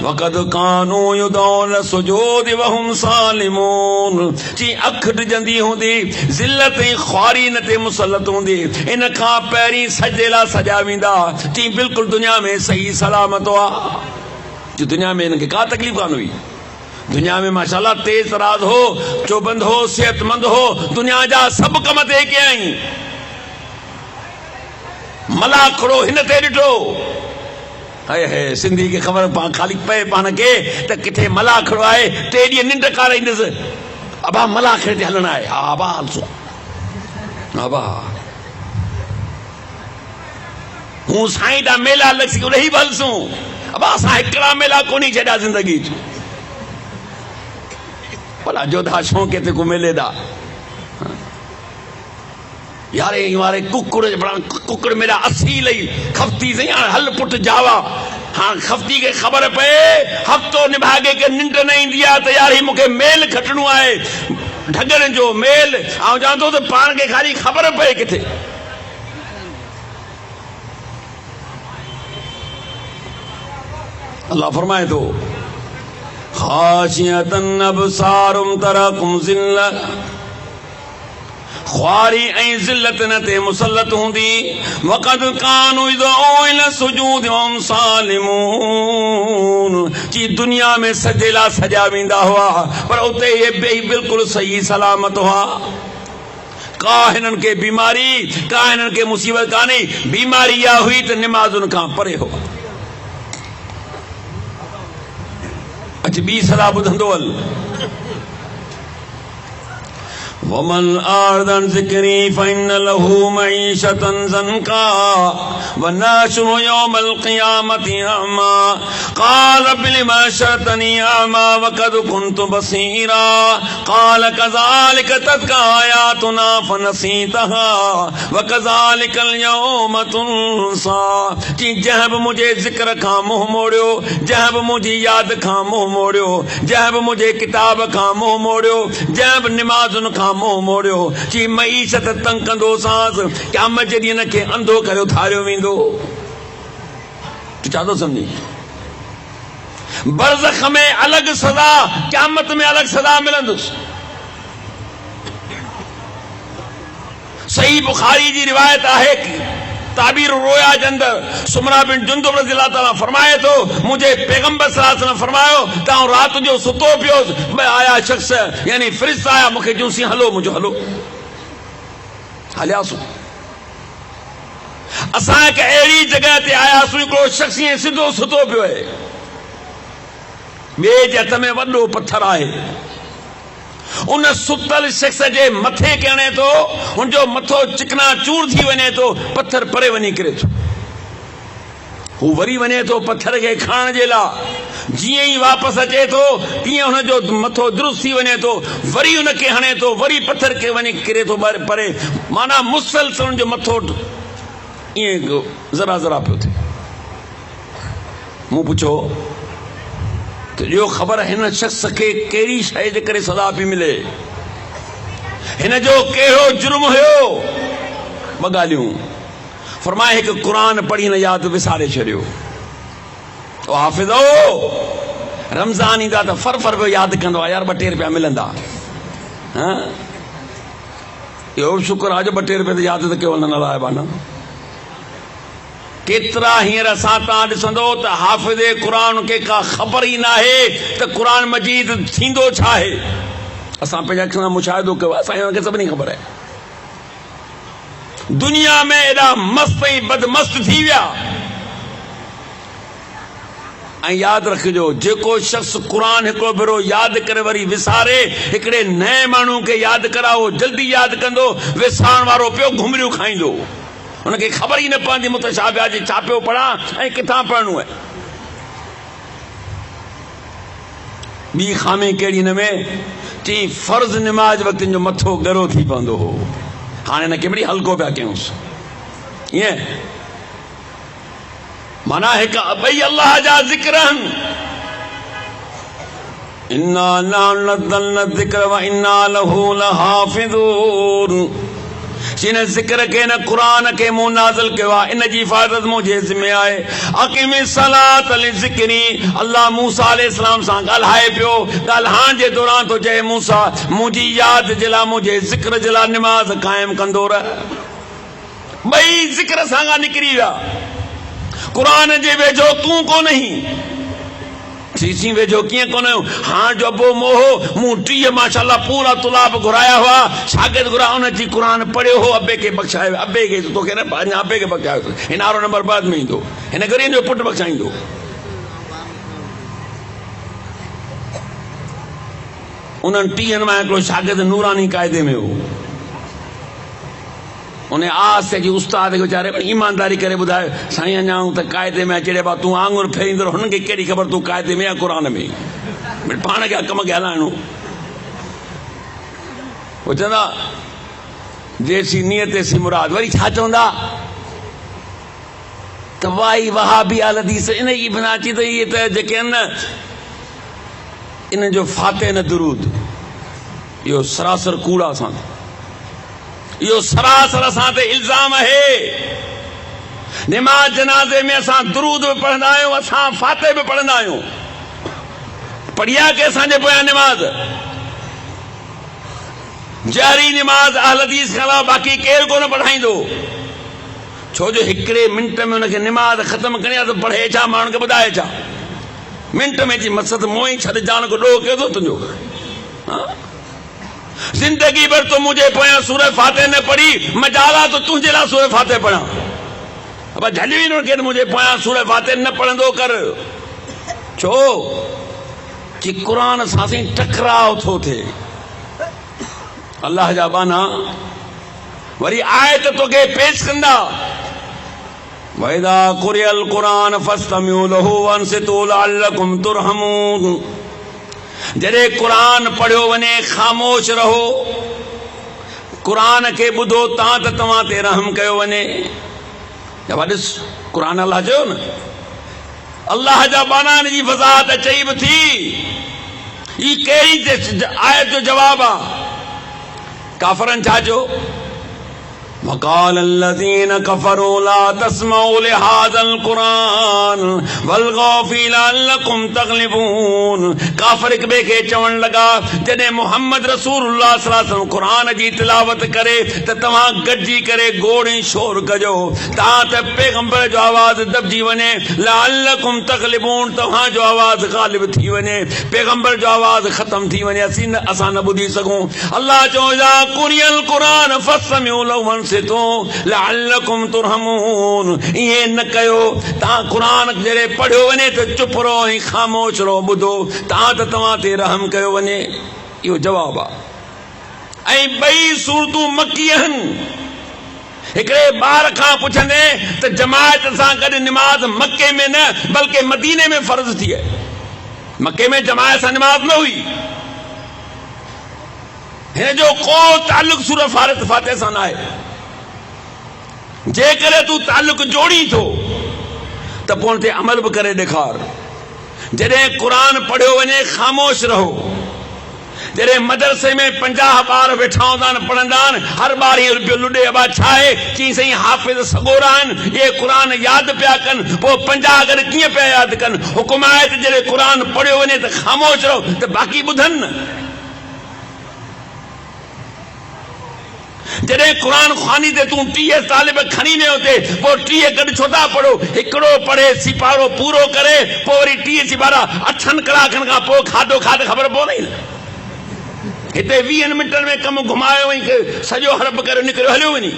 वक़द कानू युदौन सुजूद वहुम सालिमून। जी अख डिजंदी हूंदी, ज़िल्लत ऐं ख़्वारी न ते मुसलत हूंदी। इन खां पहिरीं सजे ला सजा वेंदा। जी बिल्कुलु दुनिया में सही सलामत हुआ। जो दुनिया में इनके का तकलीफ कान हुई। दुनिया में माशाअल्लाह तेज तराज हो, चौबंद हो, सेहतमंद हो, दुनिया जा सब कम ते कयई। मला खड़ो हिन ते ॾिठो, हाय हाय सिंधी के खबर पा खाली पए पान के त किथे मला खड़ो आहे। 3 ॾींहं निंड काराईंदुसि, अबा मला खड़े ते हलणु आहे। हा अबा हलसो, अबा हूं साईं दा मेला लॻसी उॾही बि हलसूं। अब असां हिकिड़ा मेला कोन्ही छॾिया ज़िंदगी च। भला जोधा शौंक़ ते को मेले दा यारे वारे कुकड़ मेरा 80 लई खफ्ती से हल पुट जावा। हाँ खफ्ती के खबर पे हफ्तो निभागे के निंड न ईंदी आहे त यार ही मूंखे मेल खटणो आहे, ढगण जो मेल। ऐं चवां थो त पाण खे खाली खबर पए किथे। अल्लाह फरमाए तो खाशियतन अबसारुम तराकुम ज़िल्ला। ख्वारी ऐं ज़िल्लत न ते मुसलत हूंदी। वक़द कानू इज़ सुजूद वहुम सालिमून। जी दुनिया में सजेला सजा वेंदा हुआ, पर उते ये बिल्कुलु सही सलामत हुआ। का हिनन के बीमारी का हिनन के मुसीबत काने बीमारी या हुई तो निमाजुन का परे हो अच बी सदा बुधंदो हल वमन आर्दन ज़िक्री फ़इन्न लहू मईशतन ज़नका वनाशुरु यौमल क़ियामति अमा क़ाल रब्बि लिमा हशरतनी अमा वक़द कुन्तु बसीरा क़ाल कज़ालिक तत्का आयातुना फ़नसीतहा वकज़ालिकल यौम तुनसा कि जहब मुझे ज़िक्र खां मुंह मोड़ियो जहब मुझी याद खां मुंह मोड़ियो जहब मुझे किताब खां मुंह मोड़ियो जहब निमाज़ुन खां मुंह मोड़ियो कि मईशत तंग कंदो सांस क़यामत जे ॾींहं खे अंधो करे उथारियो वेंदो तू छा थो सम्झी बरज़ख में अलग सज़ा क़यामत में अलग सज़ा मिलंदुसि सही बुखारी जी रिवायत आहे कि ताबीर रोया जे अंदर सुमरा बिन जुंदुब रज़ियल्लाहु ताला फरमाए तो मुझे पैगंबर सल्लल्लाहु अलैहि वसल्लम फरमायो ता रात जो सुतो पियो आया शख्स यानी फरिश्ता आया मुखे जूसी हलो मुझो हलो हलियासु असां हिकु अहिड़ी जगह ते आयासीं हिकिड़ो शख्स ईअं सिधो सुतो पियो आहे ॿिए जे हथ में वॾो पत्थर आहे उन सुतल शख्स जे मथे के हणे तो उनजो मथो चिकना चूर थी वञे तो पत्थर परे वञी किरे थो हू वरी वञे तो पत्थर के खणण जे लाइ जीअं ई वापसि अचे तो तीअं हुनजो मथो दुरुस्त थी वञे तो वरी उनखे हणे तो वरी पत्थर के वञी किरे थो परे माना मुसलसल उनजो मथो ईअं ज़रा ज़रा पियो थिए मूं पुछो तो जो ख़बर हिन शख्स के कहिड़ी शइ जे करे सज़ा पई मिले हिन जो कहिड़ो जुर्म हुयो ॿ ॻाल्हियूं फरमाए हिकु क़ुरान पढ़ी न यादि विसारे छॾियो ओ हाफ़िज़ रमज़ान ईंदा त फर पियो यादि कंदो आहे यार 2 रुपया मिलंदा हां इहो शुक्र आहे जो 2 रुपया त यादि त कयो न लाइ बाना केतरा हींअर असां तव्हां ॾिसंदो त हाफ़िज़ क़ुरान खे का ख़बर ई न आहे त क़ुरान मजीद थींदो छा आहे असां पंहिंजे अखियुनि सां मुशाहिदो कयो आहे असांखे हुनखे सभिनी ख़बर आहे दुनिया में एॾा मस्त ऐं बदमस्त थी विया ऐं यादि रखिजो जेको शख़्स क़ुरान हिकिड़ो भेरो यादि करे वरी विसारे हिकिड़े नए माण्हू खे यादि कराओ जल्दी यादि कंदो विसारण वारो पियो घुमरियूं खाईंदो उनके खबर ही न पवंदी मुतशाबिहा जी छा पियो पढ़ा ऐं किथां पढ़णो आहे ॿी खामी कहिड़ी हिन में चई फर्ज़ निमाज़ वक़्त जो मथो गरो थी पवंदो हो हाणे हिनखे वरी हल्को पिया कयूंसि ईअं माना हिकु ॿई अल्लाह जा ज़िक्र आहिनि इन्ना नज़्ज़लना ज़िक्र व इन्ना लहू लहाफ़िज़ून जिन ज़िक्र के न कुरान के मुंह नाज़िल कयो आहे इन जी हिफ़ाज़त मुंहिंजे ज़िम्मे आहे अक़ीमिस सलात लिज़िक्री अल्लाह मूसा अलैहिस्सलाम सां ॻाल्हाए पियो ॻाल्हाइण जे दौरान तो चए मूसा मुंहिंजी यादि जे लाइ मुंहिंजे ज़िक्र जे लाइ निमाज़ क़ाइमु कंदो रह ॿई ज़िक्र सां निकिरी विया कुरान जे वेझो तूं कोन्हीं सीसी वेझो कीअं कोन हाणे जो अबो मोहो मूं 30 माशाअल्लाह पूरा तुलाब घुराया हुआ शागिर्द घुरा उन जी कुरान पढ़ियो हो अबे खे बख़्शायो अबे खे तोखे न अञा अबे खे बख़्शायो हिन वारो नंबर बाद में ईंदो हिन करे हिन जो पुटु बख़्शाईंदो उन्हनि 30 मां हिकिड़ो शागिर्द नूरानी क़ाइदे में हो उन्हें आस है कि उस्ताद के बेचारे ईमानदारी करे ॿुधायो साईं अञा त क़ाइदे में अचे बा तूं आंगुर फेरींदड़ हुनखे कहिड़ी ख़बर तूं क़ाइदे में या क़ुरान में पाण खे कम खे हलाइणो हो चवंदा जेसी नियत सी मुराद वरी छा चवंदा त वाई वहाबी आल हदीस इन जी बिना अची त इहे त जेके आहिनि न इन जो फाते न दुरूद इहो सरासर कूड़ा सां यो सरासर असां ते इल्ज़ाम है नमाज जनाज़े में असां दुरूद भी पढ़ंदा आहियूं असां फाते भी पढ़ंदा आहियूं पढ़िया के असांजे पोयां नमाज जहरी नमाज अहल हदीस खां अलावा बाक़ी केरु कोन पढ़ाईंदो छो जो हिकिड़े मिंट में उनखे नमाज ख़त्म करणी आहे त पढ़े छा माण्हुनि खे ॿुधाए छा मिंट में जी मक़सद मोई छॾ जान को ॾोह कयो थो तुंहिंजो जिंदगी भर तो मुझे पोयां सूरह फातिह न पढ़ी, मजाला तो तुझे ला सूरह फातिह पढ़ा। अब झली न मुझे पोयां सूरह फातिह न पढ़ंदो कर, छो कि कुरान सां टकराव थो थे। अल्लाह जा बाना वरी आयत तोखे पेश कंदा, वइदा कुरियल कुरान फस्तमिउ लहु वंसितु लअल्लकुम तुरहमून। जॾहिं कुरान पढ़ियो वञे ख़ामोश रहो, कुरान खे ॿुधो तां त तव्हां ते रहम कयो वञे। ॾिस कुरान अल्लाह चयो न, अल्लाह जा बानान जी वज़ाहत चई बि थी। ही कहिड़ी आयत जो जवाब आहे? काफ़रनि छा चयो? वक़ाल अल्लज़ीन कफ़रू ला तस्मऊ लिहाज़ल कुरान वल्गौ फीहि लअल्लकुम तग़लिबून। काफ़िर हिक ॿिए खे चवण लॻा, जॾहिं मुहम्मद रसूलुल्लाह सल्लल्लाहु अलैहि वसल्लम कुरान जी तिलावत करे त तव्हां गॾिजी करे गोड़ शोर कजो, तां त पैगंबर जो आवाज़ दॿजी वञे। लअल्लकुम तग़लिबून, तव्हां जो आवाज़ ग़ालिब थी वञे, पैगंबर जो आवाज़ ख़त्म थी वञे, असां न ॿुधी सघूं। अल्लाह चओ इज़ा कुरियल कुरान फस्तमिउ लहु लअल्लकुम तुरहमून। इहे न कयो, तां कुरान जॾहिं पढ़ियो वञे त चुप रहो ऐं ख़ामोश रहो, ॿुधो तां त तव्हां ते रहम कयो वञे। इहो जवाब आहे। ऐं ॿई सूरतूं मकी आहिनि। हिकिड़े ॿार खां पुछंदे त जमायत सां गॾु निमाज़ मके में न बल्कि मदीने में फर्ज़ थी आहे। मके में जमायत सां निमाज़ न हुई। हिन जो को ताल्लुक़ सूरह फातिह सां न आहे। जेकर तू ताल्लुक़ जोड़ी थो त पोइ ते अमल भी करे ॾेखार। जॾहिं कुरान पढ़ियो वञे ख़ामोश रहो। जॾहिं मदरसे में 50 ॿार वेठा हूंदा आहिनि, पढ़ंदा आहिनि, हर ॿार हीअं रुपियो लुॾे अबा छा आहे चई सही हाफ़िज़ सगोरा आहिनि, इहे कुरान यादि पिया कनि, पोइ 50 गॾु कीअं पिया यादि कनि। हुकुम आहे त जॾहिं कुरान पढ़ियो वञे त ख़ामोश रहो, त बाक़ी ॿुधनि न। जॾहिं कुरान ख़ानी ते तूं 30 तालिब खणी वियो थे, पोइ 30 गॾु छो था पढ़ो? हिकिड़ो पढ़े सिपारो पूरो करे, पोइ वरी 30 सिपारा 8 कलाकनि खां पोइ खाधो खाधे ख़बर पवंदी न। हिते 20 मिंटनि में कमु घुमायो वञी सॼो हड़प करे निकिरियो हलियो वञी।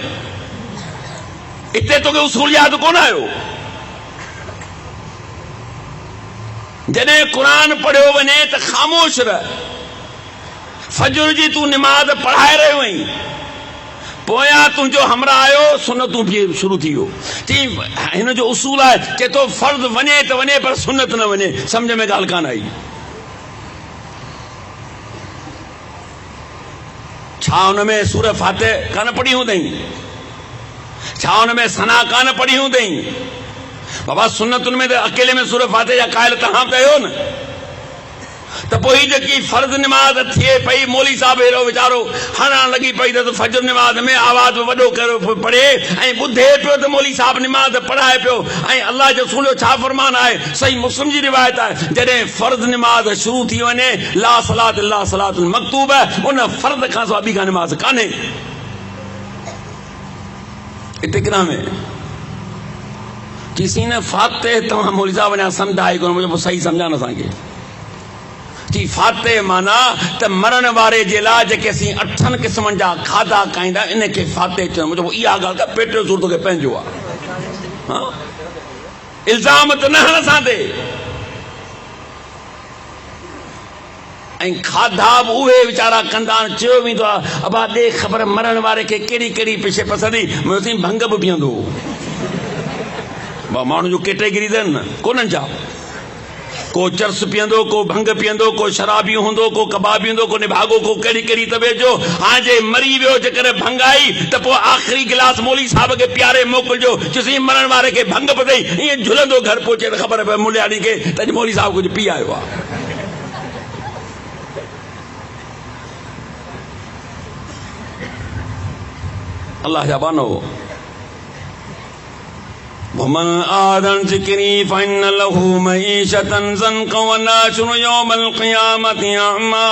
हिते तोखे उसूल यादि कोन आयो। जॾहिं कुरान पढ़ियो वञे त ख़ामोश रह। फजर जी तूं निमाज़ पढ़ाए रहियो आहीं, पोयां तुंहिंजो हमरा आयो, सुनतूं बि शुरू थी वियो। चई हिन जो उसूल आहे, चए थो फर्ज़ वञे त वञे पर सुनत न वञे। सम्झ में ॻाल्हि कान आई। छा हुन में सूरह फातिह कान पढ़ी हूंदई? छा हुन में सना कान पढ़ी हूंदई? बाबा सुनतुनि में त अकेले में सूरह फातिह जा क़ाइल तव्हां त आहियो न। त पोइ ही जेकी फर्ज़ निमाज़ थिए पई, मौली साहब अहिड़ो वीचारो हणण लॻी पई त फजर निमाज़ में आवाज़ वॾो करे पढ़े ऐं ॿुधे पियो त मौली साहब निमाज़ पढ़ाए पियो। ऐं अल्लाह जो रसूल जो छा फरमान आहे? सही मुस्लिम जी रिवायत आहे, जॾहिं फर्ज़ निमाज़ शुरू थी वञे, ला सलात इल्ला सलातुल मक्तूब, उन फर्ज़ खां सवाइ ॿी का निमाज़ कान्हे। हिते किना में किसी ने फातिह तव्हां मौली साहब अञा सम्झाई कोन, मुंहिंजो सही सम्झान असांखे। जी फातिह माना त मरण वारे जे लाइ जेके असीं 8 क़िस्मनि जा खाधा खाईंदा इन खे फातिह चवंदा। मुंहिंजो इहा ॻाल्हि त पेट जो सूर तोखे पंहिंजो आहे। हा, इल्ज़ाम त न हण असां ते। ऐं खाधा बि उहे वीचारा कंदा आहिनि। चयो वेंदो आहे अबा ॾे ख़बर मरण वारे खे कहिड़ी कहिड़ी पिछे पसंदी। मुंहिंजो भंग बि पीअंदो। माण्हुनि जो कैटेगरी अथनि न, कोन्हनि छा? को चर्स पीअंदो, को भंग पीअंदो, को शराबी हूंदो, को कबाबी हूंदो, को निभागो, को कहिड़ी कहिड़ी तबे जो। हाणे जे मरी वियो जेकर भंग आई त पोइ आख़िरी गिलास मौली साहब खे प्यारे मोकिलिजो, चयोसीं मरण वारे खे भंग पतई। ईअं झुलंदो घर पहुचे त ख़बर पए मुलियाणी खे त अॼु मौली साहब कुझु पी आयो आहे। अल्लाह जा बानो वमन आदन ज़िक्री फ़इन्न लहू मईशतन ज़न्क़ा व नाशुरु यौमल क़ियामति अअमा।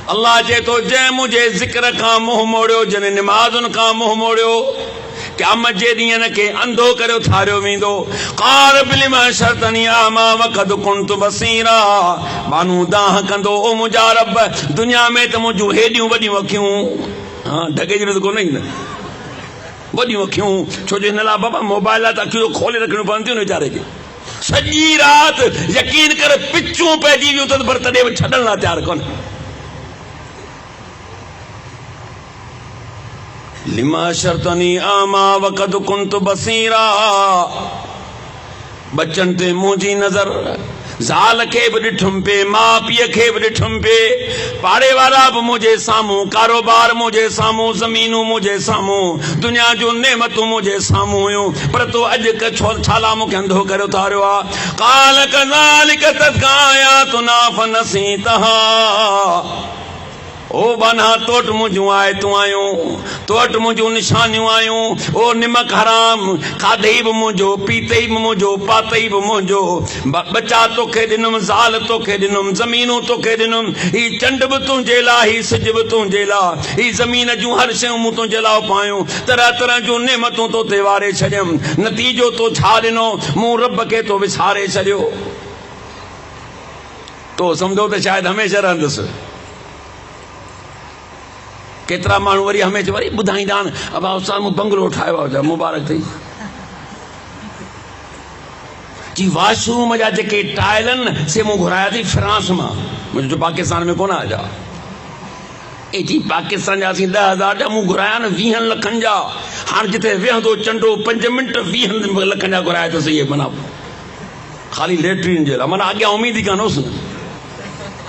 अल्लाह चए थो जंहिं मुंहिंजे ज़िक्र खां मुंहुं मोड़ियो, जंहिं निमाज़ुनि खां मुंहुं मोड़ियो, क़यामत जे ॾींहं के अंधो करे उथारियो वेंदो। क़ाल बिलिमा शरतनी आमा वक़द कुंतु बसीरा, बानू दाह कंदो ओ मुंहिंजा रब, दुनिया में त मुंहिंजूं हेॾियूं वॾियूं अखियूं, हाँ ढगे जी कोन ई न वॾियूं अखियूं, छो जो हिन लाइ बाबा मोबाइल लाइ त अखियूं खोले रखणियूं पवंदियूं न वीचारे खे। सॼी राति यकीन कर पिचूं पइजी वियूं त पर तॾहिं बि छॾण लाइ तयारु कोन्हे। लिमा शरतनी आमा वक़द कुंतु बसीरा, बच्चन ते मुंहिंजी नज़र, ज़ाल खे बि ॾिठुमि पे, माउ पीउ खे बि ॾिठुमि पे, पाड़े वारा बि मुंहिंजे साम्हूं, कारोबार मुंहिंजे साम्हूं, ज़मीनूं मुंहिंजे साम्हूं, दुनिया जूं नेमतूं मुंहिंजे साम्हूं हुयूं, पर तो अॼु छाला मूंखे अंधो करे उथारियो आहे। क़ाल कज़ालिक तत्का आयातुना फनसीतहा, ओ बना तोट मुंहिंजूं आयतूं आयूं, तोट मुंहिंजूं निशानियूं आयूं। ओ निमक हराम, खाधई बि मुंहिंजो, पीतई बि मुंहिंजो, पातई बि मुंहिंजो, बच्चा तोखे ॾिनुमि, ज़ाल तोखे ॾिनुमि, ज़मीनूं तोखे ॾिनुमि, ही चंड बि तुंहिंजे लाइ, ही सिज बि तुंहिंजे लाइ, ही ज़मीन जूं हर शयूं मूं तुंहिंजे लाइ पायूं, तरह तरह जूं नेमतूं तो ते वारे छॾियमि, नतीजो तो छा ॾिनो, मूं रब खे तो विसारे छॾियो। तो सम्झो त शायदि हमेशह रहंदुसि। केतिरा माण्हू वरी हमेशह वरी ॿुधाईंदा आहिनि, अबा उस्ताद मूं बंगलो ठाहियो आहे, मुबारक अथई जी। वाशरूम जा जेके टाइल आहिनि से मूं घुराया अथई फ्रांस मां, मुंहिंजो पाकिस्तान में कोन आया। एटी पाकिस्तान जा असीं 10,000 जा मूं घुराया न 20 लखनि जा। हाणे जिते वेहंदो चंडो 5 मिंट 20 लखनि जा घुराया अथसि इहे, माना ख़ाली लेट्रिन जे लाइ, माना अॻियां उमेद ई कान हुअसि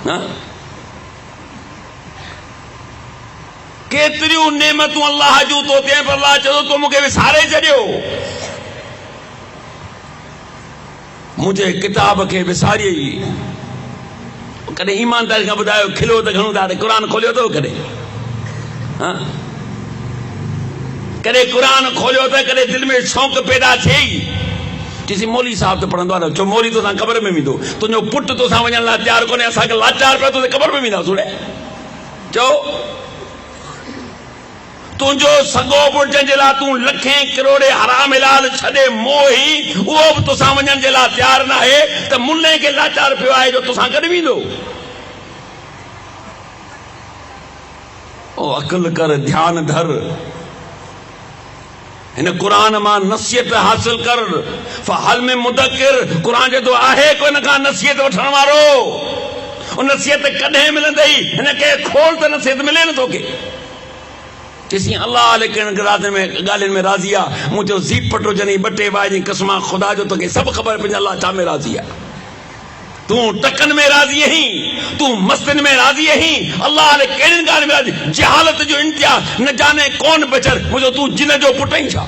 न। केतिरियूं नेमतूं अल्लाह जूं तो ते, पर अल्लाह चयो तो मूंखे विसारे छॾियो, मुंहिंजे किताब खे विसारियई। कॾहिं ईमानदारी खां ॿुधायो, खिलो त घणो था, क़ुरान खोलियो अथव कॾहिं? हाँ, कॾहिं क़ुरान खोलियो त कॾहिं दिलि में शौक़ पैदा थिए ई? चईसि मौली साहब त पढ़ंदो आहे न, छो मौली तोसां क़बर में वेंदो, तुंहिंजो पुटु तोसां वञण लाइ तयारु कोन्हे, असांखे लाचार पियो तो क़बर में वेंदा सुड़े। चओ तुंहिंजो सॻो पुट जंहिंजे लाइ तूं लखें करोड़े हराम इलाज छॾे मोही, उहो बि तोसां वञण जे लाइ तयारु न आहे, त मुल्ले खे लाचार पियो आहे जो तोसां गॾु वेंदो। ओ अकुल कर, ध्यान धर, हिन क़ुरान मां नसीहत हासिल कर। फहल में मुदकिर, क़ुरान जे तो आहे कोई हिन खां नसीहत वठण वारो। उन नसीहत कॾहिं मिलंदई, हिन खे खोल त नसीहत मिले न तोखे। चईसीं अल्लाह ॻाल्हियुनि में राज़ी आहे। मूं चयो ज़ीप पटो जनी 2 टे बार जी कसम ख़ुदा जो तोखे सभु ख़बर पई अल्लाह छा में राज़ी आहे। तूं टकनि में राज़ी आहीं, तूं मस्तनि में राज़ी आहीं, अल्लाह कहिड़ियुनि ॻाल्हियुनि में राज़ी? जहालत जो इंतिहा न जाने कौन बचर, मुंहिंजो तूं जिन जो पुट आहीं छा?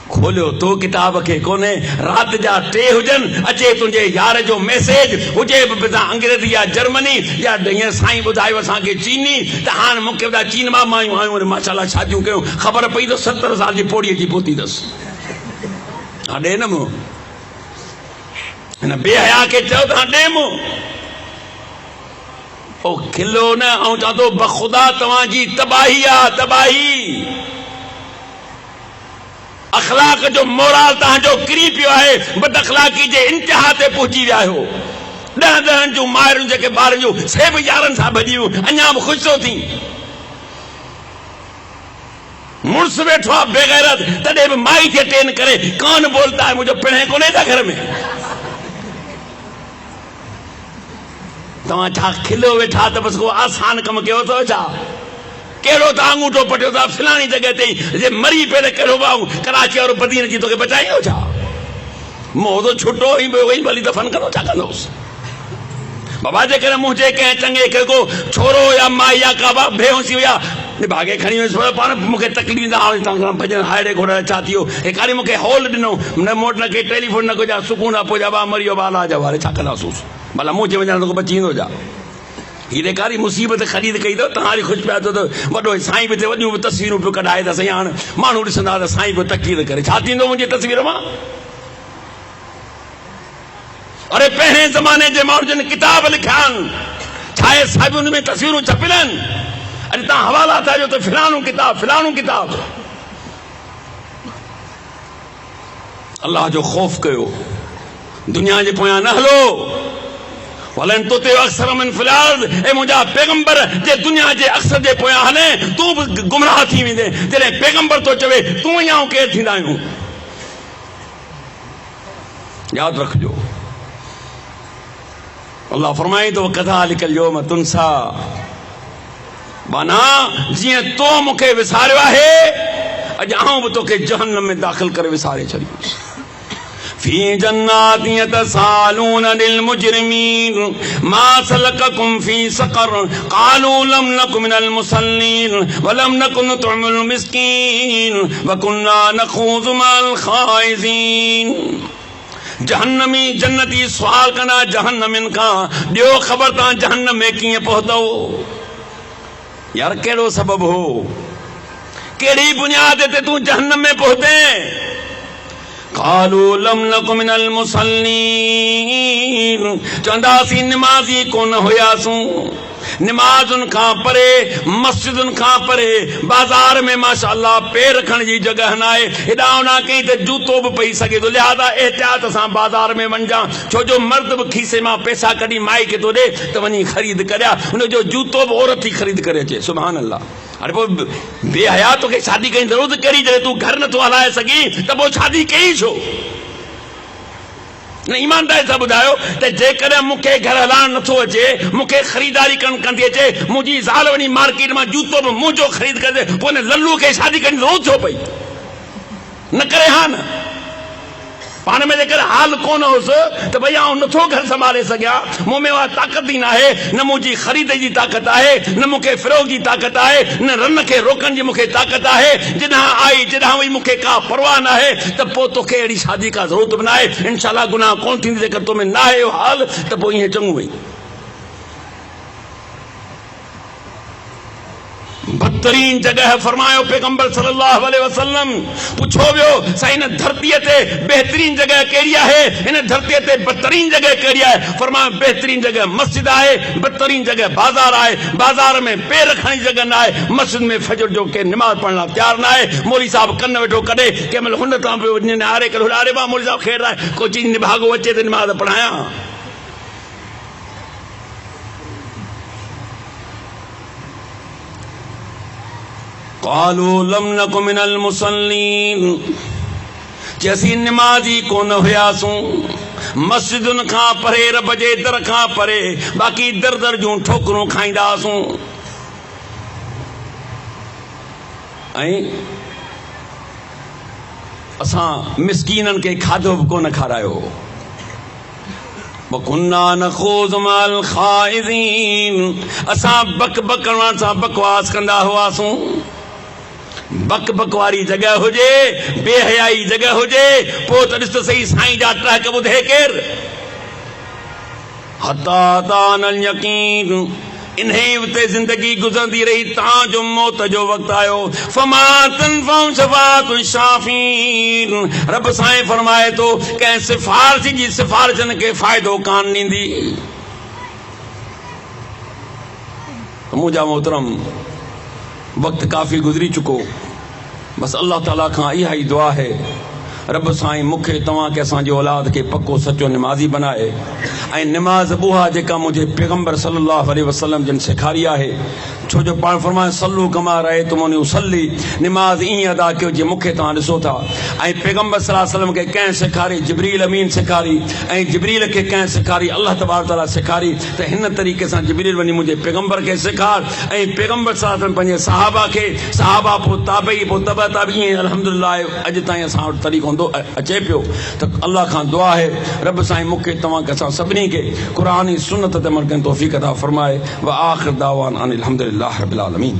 खोलियो तो किताब खे कोन्हे, राति जा 3 हुजनि, अचे तुंहिंजे यार जो मैसेज, हुजे बि अंग्रेज़ी या जर्मनी या हींअर साईं ॿुधायो असांखे चीनी, त हाणे मूंखे ॿुधाए चीन मां आयूं आयूं माशाल्लाह शादियूं कयूं, ख़बर पई त 70 साल जी पोड़ीअ जी पोती अथसि। हा ॾे न मूं, हिन बेहया खे चयो त ॾे मूं। ओ खिलो न, ऐं चवां थो बख़ुदा तव्हांजी तबाही आहे, तबाही। अखलाक जो मोराल तव्हांजो किरी पियो आहे, बद अखलाकी जे इंतिहा ते पहुची विया आहियो। 10 जूं माइरूं जेके ॿारनि जूं से बि यारनि सां भॼियूं, अञा बि ख़ुशि थो थी। मुड़ुस वेठो आहे बेगैरत, तॾहिं बि माई खे टेन करे कौन बोलता है, मुंहिंजो पिणे कोन्हे था घर में। तव्हां छा खिलो वेठा त बसि को आसान कमु कयो अथव छा? कहिड़ो त अंगूठो पटियो था फलाणी जॻह ते, जे मरी पे त कहिड़ो भाऊ कराची वारो बदीन जी तोखे बचाईंदो छा? मोह तो छुटो ई वही भली दफ़न कंदो, छा कंदोसि? बाबा जेकॾहिं मुंहिंजे कंहिं चङे खे को छोरो या माई या का बेहोशी हुया भागे खणी वियुसि, पाण मूंखे तकलीफ़ न हाणे तव्हां भॼन हाइड़े घोड़े छा थियो, हिकारी मूंखे हॉल ॾिनो, न मोट न के टेलीफोन न को जा सुकून आहे, पोइ जा बा मरी वियो बाला जा वारे छा कंदासूंसि? भला मुंहिंजे वञण तो बची ईंदो जा। हीरे कारी मुसीबत ख़रीद कई अथव, तव्हां ख़ुशि पिया थियो त वॾो साईं बि वॾियूं बि तस्वीरूं पियो कढाए त साईं हाणे माण्हू ॾिसंदा त साईं पियो तकीद करे, छा थींदो मुंहिंजी तस्वीर मां? अरे पहिरें ज़माने जे माण्हू जिन किताब लिखिया आहिनि, छा आहे साहिब हुन में तस्वीरूं छपियल आहिनि? अरे तव्हां हवाला था जो तो फिलाणो किताब अल्लाह जो खौफ कयो, दुनिया जे पोयां न हलो। वलन तुति अक्सर मिन फिल अर्द, ए मुंहिंजा पैगंबर जे दुनिया जे अक्सर जे पोयां हले तूं बि गुमराह थी वेंदे। जॾहिं पैगंबर तो चवे तूं या केर थींदा आहियूं। याद रखजो, अल्लाह फरमाई तो कज़ालिकल यौम तुनसा, माना जीअं तो मूंखे विसारियो आहे अॼु आऊं बि तोखे जहन्नम में दाख़िल करे विसारे छॾींदुसि। फी जन्नाति यतसालून अनिल मुजरिमीन मा सलककुम फी सक़र क़ालू लम नकु मिनल मुसल्लीन व लम नकु नुत'मुल मिस्कीन व कुन्ना नख़ूज़ु मअल ख़ाइज़ीन। जहन्नमी जन्नती सवाल कंदा जहन्नमिन खां, ॾियो ख़बर तव्हां जहन्नम में कीअं पहुतव? यार कहिड़ो सबबु हो, कहिड़ी बुनियाद ते तूं जहन्नम में पहुते? क़ालू लम नकु मिनल मुसल्लीन, चवंदासीं निमाज़ी कोन हुयासूं। निमाज़ुनि खां परे, मस्जिदुनि खां परे, बाज़ार में माशाअल्लाह पैर रखण जी जगह न आहे, हेॾां होॾां कई त जूतो बि पई सघे थो, लिहाज़ा एहतियात सां बाज़ार में वञा। छो जो मर्द बि खीसे मां पैसा कढी माई खे थो ॾे त वञी ख़रीद करिया, हुनजो जूतो बि औरत ई ख़रीद करे अचे। सुभान अल्लाह। अरे पोइ बेहया तोखे शादी कई ज़रूरत कहिड़ी, जॾहिं तूं घर नथो हलाए सघीं त पोइ शादी कई छो? न ईमानदारी सां ॿुधायो त जेकॾहिं मूंखे घर हलाइण नथो अचे, मूंखे ख़रीदारी करणु कंदी अचे, मुंहिंजी ज़ाल वञी मार्केट मां जूतो बि मुंहिंजो ख़रीद करे, पोइ हिन लल्लू खे शादी करण जी ज़रूरत छो पई? न करे हा न, पाण में जेकर हाल कोन हुउसि त भई आउं नथो घर संभाले सघियां, मूं में उहा ताक़त ई न आहे, न मुंहिंजी ख़रीद जी ताक़त आहे, न मूंखे फ़रोग़ जी ताक़त आहे, न रन खे रोकण जी मूंखे ताक़त आहे। जॾहिं आई जॾहिं वई मूंखे का परवाह न आहे त पोइ तोखे अहिड़ी शादी का ज़रूरत बि न आहे। इंशाअल्लाह गुनाह कोन थींदी, जेकर तो में न आहे इहो हाल त पोइ ईअं चङो वई। बदतरीन जगह फरमायो पैगंबर सल्लल्लाहु अलैहि वसल्लम, पुछो वियो साईं हिन धरतीअ ते बेहतरीन जगह कहिड़ी आहे, हिन धरतीअ ते बदतरीन जगह कहिड़ी आहे? फरमायो बेहतरीन जगह मस्जिद आहे, बदतरीन जगह बाज़ार आहे। बाज़ार में पैर रखण जी जगह न आहे, मस्जिद में फजर जो के नमाज़ पढ़ण लाइ तयार न आहे। मौलवी साहब कन वेठो कॾे, कंहिं महिल हुन तां पियो वञे हारे करे हारे मां मौलवी साहब ख़ैर आहे, को चीज निभागो अचे त नमाज़ पढ़ायां। क़ालू लम नकु मिनल मुसल्लीन, जैसी निमाज़ी कोन हुयासूं, मस्जिदुनि खां परे, रब जे दर खां परे, बाक़ी दर दर जूं ठोकरूं खाईंदासूं। ऐं असां मिस्कीननि खे खाधो बि कोन खारायो। वकुन्ना नख़ूज़ु मअल ख़ाइज़ीन, असां बक करण सां बकवास कंदा हुआसूं। बक वारी जगह हुजे, बेहयाई जगह हुजे, पोइ त ॾिस त सही साईं जा टहक ॿुधे केर। हता तानल यकीन, इन्हे ते जिंदगी गुज़रंदी रही, तव्हांजो मौत जो वक़्तु आयो। फमा तनफ़उ शफ़ाअतु शाफ़ीन, रब साईं फरमाए थो कंहिं सिफारिश जी सिफारिशनि खे फ़ाइदो कान ॾींदी। मुंहिंजा मोहतरम, वक्त काफ़ी गुज़री चुको। बस अल्लाह ताला खां इहा ई दुआ है, रब साईं मूंखे तव्हां खे असांजी औलाद खे पको सचो निमाज़ी बनाए। ऐं निमाज़ उहा जेका मुंहिंजे पैगंबर सल्लल्लाहु अलैहि वसल्लम जिन सेखारी आहे। छो जो पाण फरमाए सल्लू कमा रअयतुमूनी उसल्ली, निमाज़ ईअं अदा कयो जीअं मूंखे तव्हां ॾिसो था। ऐं पैगंबर सल्लल्लाहु अलैहि वसल्लम खे कंहिं सेखारी? जिब्रील अमीन सेखारी, ऐं जिब्रील खे कंहिं सेखारी? अल्लाह तबारक तआला सेखारी। त हिन तरीक़े सां जिब्रील वञी मुंहिंजे पैगंबर खे सेखार, ऐं पैगंबर सल्लल्लाहु अलैहि वसल्लम पंहिंजे सहाबा खे, सहाबा पोइ ताबई, पोइ तबा ताबई, अल्हम्दुलिल्लाह अॼु ताईं असां वटि तरीक़ो अचे पियो। त अल्लाह खां दुआ है, रब साईं मूंखे तव्हां खे असां सभिनी खे क़ुरानी सुन्नत ते अमल करण तौफ़ीक़ अता फरमाए। व आख़िर दावाना अनिल हम्दुलिल्लाहि रब्बिल आलमीन।